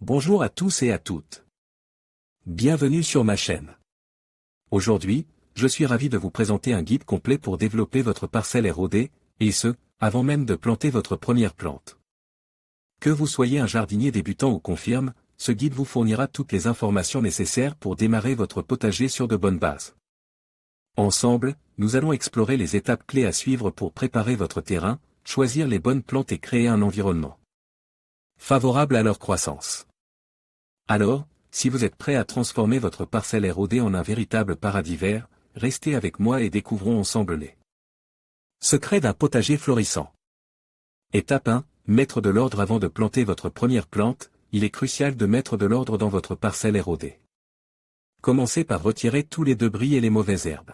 Bonjour à tous et à toutes. Bienvenue sur ma chaîne. Aujourd'hui, je suis ravi de vous présenter un guide complet pour développer votre parcelle ROD, et ce, avant même de planter votre première plante. Que vous soyez un jardinier débutant ou confirme, ce guide vous fournira toutes les informations nécessaires pour démarrer votre potager sur de bonnes bases. Ensemble, nous allons explorer les étapes clés à suivre pour préparer votre terrain, choisir les bonnes plantes et créer un environnement favorable à leur croissance. Alors, si vous êtes prêt à transformer votre parcelle ROD en un véritable paradis vert, restez avec moi et découvrons ensemble les secrets d'un potager florissant. Étape 1. Mettre de l'ordre avant de planter votre première plante. Il est crucial de mettre de l'ordre dans votre parcelle ROD. Commencez par retirer tous les débris et les mauvaises herbes.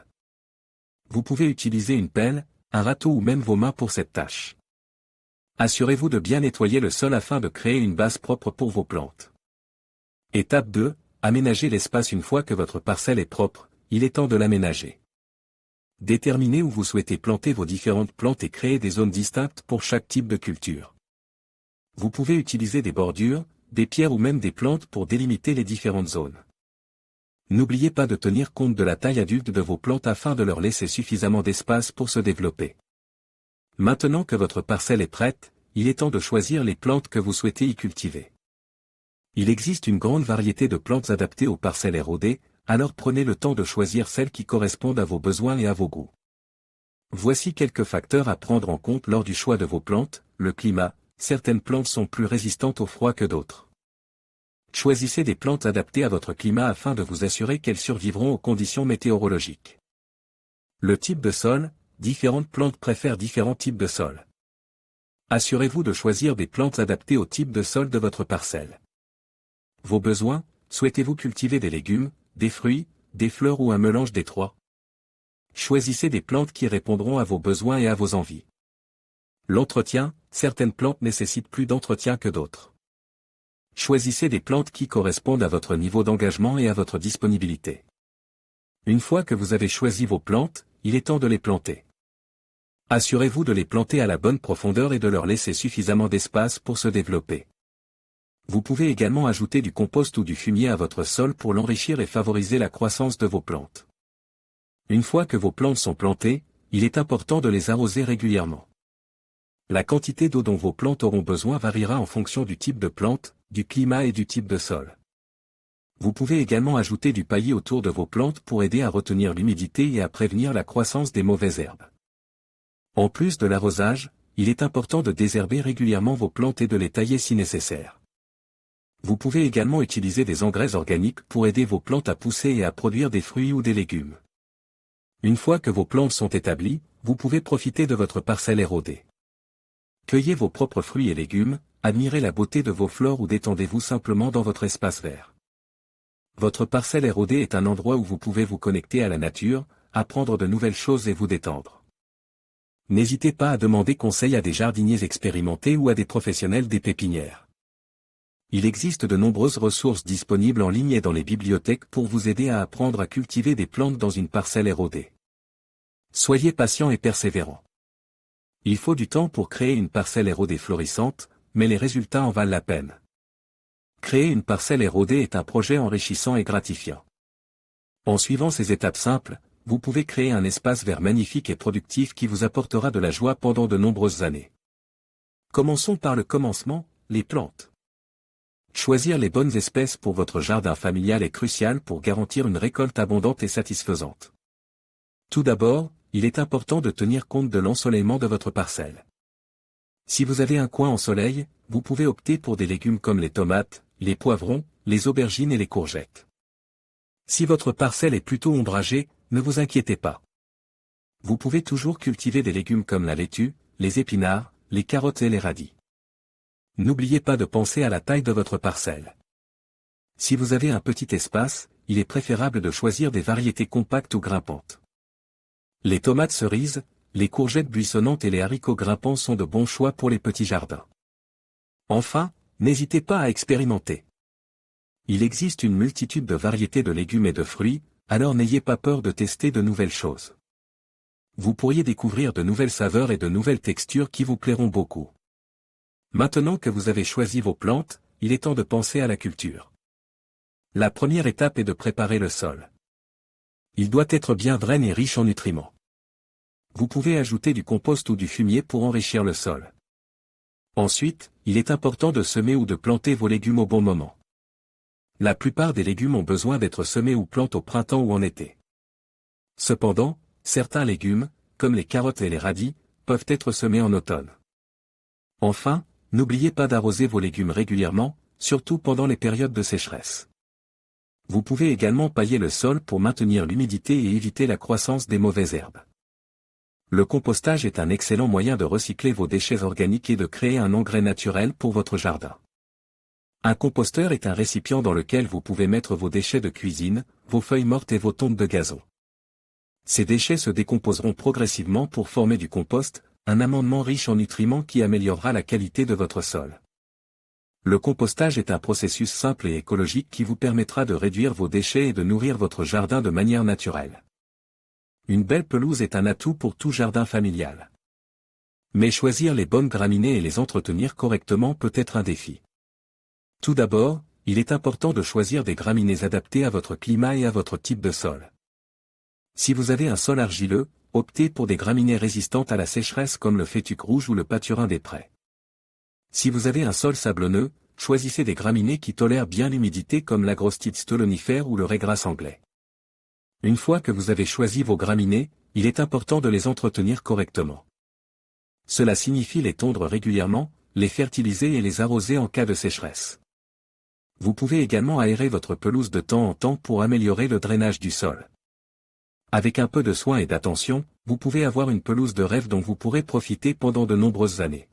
Vous pouvez utiliser une pelle, un râteau ou même vos mains pour cette tâche. Assurez-vous de bien nettoyer le sol afin de créer une base propre pour vos plantes. Étape 2. Aménagez l'espace. Une fois que votre parcelle est propre, il est temps de l'aménager. Déterminez où vous souhaitez planter vos différentes plantes et créer des zones distinctes pour chaque type de culture. Vous pouvez utiliser des bordures, des pierres ou même des plantes pour délimiter les différentes zones. N'oubliez pas de tenir compte de la taille adulte de vos plantes afin de leur laisser suffisamment d'espace pour se développer. Maintenant que votre parcelle est prête, il est temps de choisir les plantes que vous souhaitez y cultiver. Il existe une grande variété de plantes adaptées aux parcelles ROD, alors prenez le temps de choisir celles qui correspondent à vos besoins et à vos goûts. Voici quelques facteurs à prendre en compte lors du choix de vos plantes. Le climat. Certaines plantes sont plus résistantes au froid que d'autres. Choisissez des plantes adaptées à votre climat afin de vous assurer qu'elles survivront aux conditions météorologiques. Le type de sol. Différentes plantes préfèrent différents types de sol. Assurez-vous de choisir des plantes adaptées au type de sol de votre parcelle. Vos besoins. Souhaitez-vous cultiver des légumes, des fruits, des fleurs ou un mélange des trois? Choisissez des plantes qui répondront à vos besoins et à vos envies. L'entretien. Certaines plantes nécessitent plus d'entretien que d'autres. Choisissez des plantes qui correspondent à votre niveau d'engagement et à votre disponibilité. Une fois que vous avez choisi vos plantes, il est temps de les planter. Assurez-vous de les planter à la bonne profondeur et de leur laisser suffisamment d'espace pour se développer. Vous pouvez également ajouter du compost ou du fumier à votre sol pour l'enrichir et favoriser la croissance de vos plantes. Une fois que vos plantes sont plantées, il est important de les arroser régulièrement. La quantité d'eau dont vos plantes auront besoin variera en fonction du type de plante, du climat et du type de sol. Vous pouvez également ajouter du paillis autour de vos plantes pour aider à retenir l'humidité et à prévenir la croissance des mauvaises herbes. En plus de l'arrosage, il est important de désherber régulièrement vos plantes et de les tailler si nécessaire. Vous pouvez également utiliser des engrais organiques pour aider vos plantes à pousser et à produire des fruits ou des légumes. Une fois que vos plantes sont établies, vous pouvez profiter de votre parcelle ROD. Cueillez vos propres fruits et légumes, admirez la beauté de vos fleurs ou détendez-vous simplement dans votre espace vert. Votre parcelle ROD est un endroit où vous pouvez vous connecter à la nature, apprendre de nouvelles choses et vous détendre. N'hésitez pas à demander conseil à des jardiniers expérimentés ou à des professionnels des pépinières. Il existe de nombreuses ressources disponibles en ligne et dans les bibliothèques pour vous aider à apprendre à cultiver des plantes dans une parcelle ROD. Soyez patient et persévérant. Il faut du temps pour créer une parcelle ROD florissante, mais les résultats en valent la peine. Créer une parcelle ROD est un projet enrichissant et gratifiant. En suivant ces étapes simples, vous pouvez créer un espace vert magnifique et productif qui vous apportera de la joie pendant de nombreuses années. Commençons par le commencement, les plantes. Choisir les bonnes espèces pour votre jardin familial est crucial pour garantir une récolte abondante et satisfaisante. Tout d'abord, il est important de tenir compte de l'ensoleillement de votre parcelle. Si vous avez un coin en soleil, vous pouvez opter pour des légumes comme les tomates, les poivrons, les aubergines et les courgettes. Si votre parcelle est plutôt ombragée, ne vous inquiétez pas. Vous pouvez toujours cultiver des légumes comme la laitue, les épinards, les carottes et les radis. N'oubliez pas de penser à la taille de votre parcelle. Si vous avez un petit espace, il est préférable de choisir des variétés compactes ou grimpantes. Les tomates cerises, les courgettes buissonnantes et les haricots grimpants sont de bons choix pour les petits jardins. Enfin, n'hésitez pas à expérimenter. Il existe une multitude de variétés de légumes et de fruits, alors n'ayez pas peur de tester de nouvelles choses. Vous pourriez découvrir de nouvelles saveurs et de nouvelles textures qui vous plairont beaucoup. Maintenant que vous avez choisi vos plantes, il est temps de penser à la culture. La première étape est de préparer le sol. Il doit être bien drain et riche en nutriments. Vous pouvez ajouter du compost ou du fumier pour enrichir le sol. Ensuite, il est important de semer ou de planter vos légumes au bon moment. La plupart des légumes ont besoin d'être semés ou plantés au printemps ou en été. Cependant, certains légumes, comme les carottes et les radis, peuvent être semés en automne. Enfin, n'oubliez pas d'arroser vos légumes régulièrement, surtout pendant les périodes de sécheresse. Vous pouvez également pailler le sol pour maintenir l'humidité et éviter la croissance des mauvaises herbes. Le compostage est un excellent moyen de recycler vos déchets organiques et de créer un engrais naturel pour votre jardin. Un composteur est un récipient dans lequel vous pouvez mettre vos déchets de cuisine, vos feuilles mortes et vos tontes de gazon. Ces déchets se décomposeront progressivement pour former du compost, un amendement riche en nutriments qui améliorera la qualité de votre sol. Le compostage est un processus simple et écologique qui vous permettra de réduire vos déchets et de nourrir votre jardin de manière naturelle. Une belle pelouse est un atout pour tout jardin familial. Mais choisir les bonnes graminées et les entretenir correctement peut être un défi. Tout d'abord, il est important de choisir des graminées adaptées à votre climat et à votre type de sol. Si vous avez un sol argileux, optez pour des graminées résistantes à la sécheresse comme le fétuc rouge ou le paturin des prés. Si vous avez un sol sablonneux, choisissez des graminées qui tolèrent bien l'humidité comme l'agrostide stolonifère ou le régras anglais. Une fois que vous avez choisi vos graminées, il est important de les entretenir correctement. Cela signifie les tondre régulièrement, les fertiliser et les arroser en cas de sécheresse. Vous pouvez également aérer votre pelouse de temps en temps pour améliorer le drainage du sol. Avec un peu de soin et d'attention, vous pouvez avoir une pelouse de rêve dont vous pourrez profiter pendant de nombreuses années.